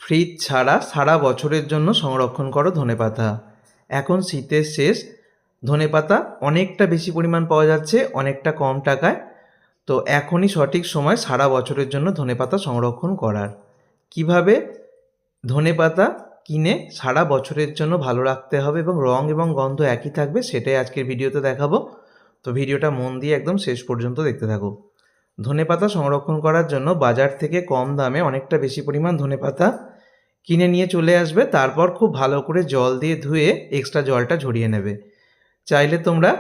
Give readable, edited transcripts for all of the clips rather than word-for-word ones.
Fridge ছাড়া সারা বছরের জন্য সংরক্ষণ করো ধনেপাতা। এখন শীতের শেষ, ধনেপাতা অনেকটা বেশি পরিমাণ পাওয়া যাচ্ছে অনেকটা কম টাকায়। তো এখনই সঠিক সময় সারা বছরের জন্য ধনেপাতা সংরক্ষণ করার। কিভাবে ধনেপাতা কিনে সারা বছরের জন্য ভালো রাখতে হবে এবং রং এবং গন্ধ একই থাকবে, সেটাই আজকের ভিডিওতে দেখাবো। তো ভিডিওটা মন দিয়ে একদম শেষ পর্যন্ত দেখতে থাকো। ধনেপাতা সংরক্ষণ করার জন্য বাজার থেকে কম দামে অনেকটা বেশি পরিমাণ ধনেপাতা কিনে নিয়ে চলে আসবে। তারপর খুব ভালো করে জল দিয়ে ধুয়ে এক্সট্রা জলটা ঝরিয়ে নেবে। চাইলে তোমরা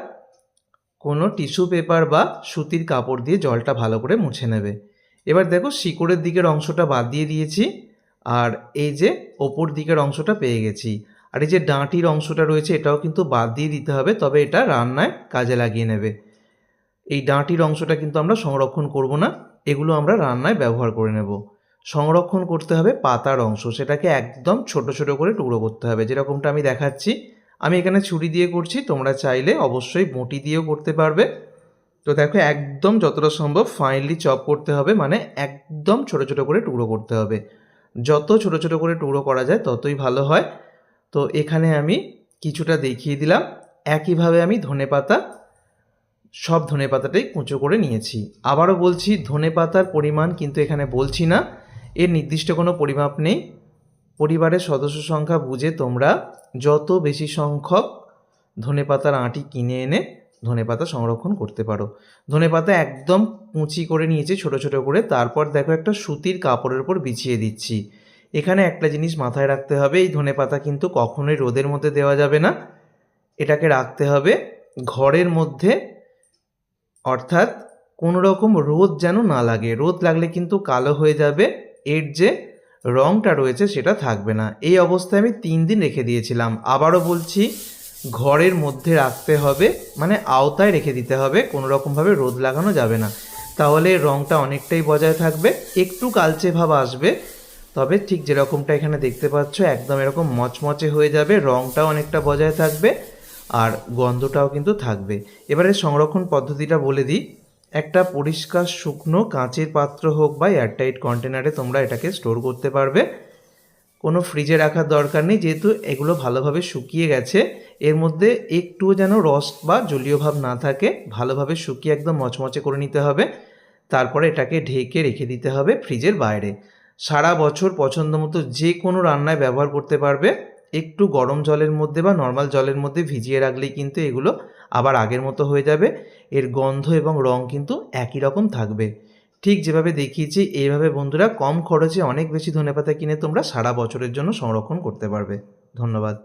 কোনো টিস্যু পেপার বা সুতির কাপড় দিয়ে জলটা ভালো করে মুছে নেবে। এবার দেখো, শিকড়ের দিকের অংশটা বাদ দিয়ে দিয়েছি, আর এই যে ওপর দিকের অংশটা পেয়ে গেছি। আর এই যে ডাঁটির অংশটা রয়েছে এটাও কিন্তু বাদ দিয়ে দিতে হবে, তবে এটা রান্নায় কাজে লাগিয়ে নেবে। এই ডাঁটির অংশটা কিন্তু আমরা সংরক্ষণ করব না, এগুলো আমরা রান্নায় ব্যবহার করে নেব। সংরক্ষণ করতে হবে পাতার অংশ, সেটাকে একদম ছোট ছোট করে টুকরো করতে হবে, যেরকমটা আমি দেখাচ্ছি। আমি এখানে ছুরি দিয়ে করছি, তোমরা চাইলে অবশ্যই বঁটি দিয়েও করতে পারবে। তো দেখো, একদম যতটা সম্ভব ফাইনলি চপ করতে হবে, মানে একদম ছোট ছোট করে টুকরো করতে হবে। যত ছোট ছোট করে টুকরো করা যায় ততই ভালো হয়। তো এখানে আমি কিছুটা দেখিয়ে দিলাম। একইভাবে আমি সব ধনেপাতাটাই কুঁচো করে নিয়েছি। আবারও বলছি, ধনেপাতার পরিমাণ কিন্তু এখানে বলছি না, এর নির্দিষ্ট কোনো পরিমাপ নেই। পরিবারের সদস্য সংখ্যা বুঝে তোমরা যত বেশি সংখ্যক ধনেপাতার আঁটি কিনে এনে ধনেপাতা সংরক্ষণ করতে পারো। ধনেপাতা একদম কুচি করে নিয়েছি ছোট ছোট করে, তারপর দেখো একটা সুতির কাপড়ের উপর বিছিয়ে দিচ্ছি। এখানে একটা জিনিস মাথায় রাখতে হবে, এই ধনেপাতা কিন্তু কখনোই রোদের মধ্যে দেওয়া যাবে না, এটাকে রাখতে হবে ঘরের মধ্যে, অর্থাৎ কোনো রকম রোদ যেন না লাগে। রোদ লাগলে কিন্তু কালো হয়ে যাবে, এর যে রঙটা রয়েছে সেটা থাকবে না। এই অবস্থায় আমি 3 দিন রেখে দিয়েছিলাম। আবারও বলছি, ঘরের মধ্যে রাখতে হবে, মানে আওতায় রেখে দিতে হবে, কোনো রকমভাবে রোদ লাগানো যাবে না, তাহলে রঙটা অনেকটাই বজায় থাকবে। একটু কালচে ভাব আসবে, তবে ঠিক যেরকমটা এখানে দেখতে পাচ্ছ একদম এরকম মচমচে হয়ে যাবে, রঙটাও অনেকটা বজায় থাকবে আর গন্ধটাও কিন্তু থাকবে। এবারে সংরক্ষণ পদ্ধতিটা বলে দিই। একটা পরিষ্কার শুকনো কাঁচের পাত্র হোক বা এয়ারটাইট কন্টেনারে তোমরা এটাকে স্টোর করতে পারবে। কোনো ফ্রিজে রাখার দরকার নেই, যেহেতু এগুলো ভালোভাবে শুকিয়ে গেছে। এর মধ্যে একটুও যেন রস বা জলীয় ভাব না থাকে, ভালোভাবে শুকিয়ে একদম মচমচে করে নিতে হবে। তারপরে এটাকে ঢেকে রেখে দিতে হবে ফ্রিজের বাইরে। সারা বছর পছন্দ মতো যে কোনো রান্নায় ব্যবহার করতে পারবে। একটু গরম জলের মধ্যে বা নর্মাল জলের মধ্যে ভিজিয়ে রাখলেই কিন্তু এগুলো আবার আগের মতো হয়ে যাবে। এর গন্ধ এবং রং কিন্তু একই রকম থাকবে। ঠিক যেভাবে দেখিয়েছি এইভাবে বন্ধুরা কম খরচে অনেক বেশি ধনেপাতা কিনে তোমরা সারা বছরের জন্য সংরক্ষণ করতে পারবে। ধন্যবাদ।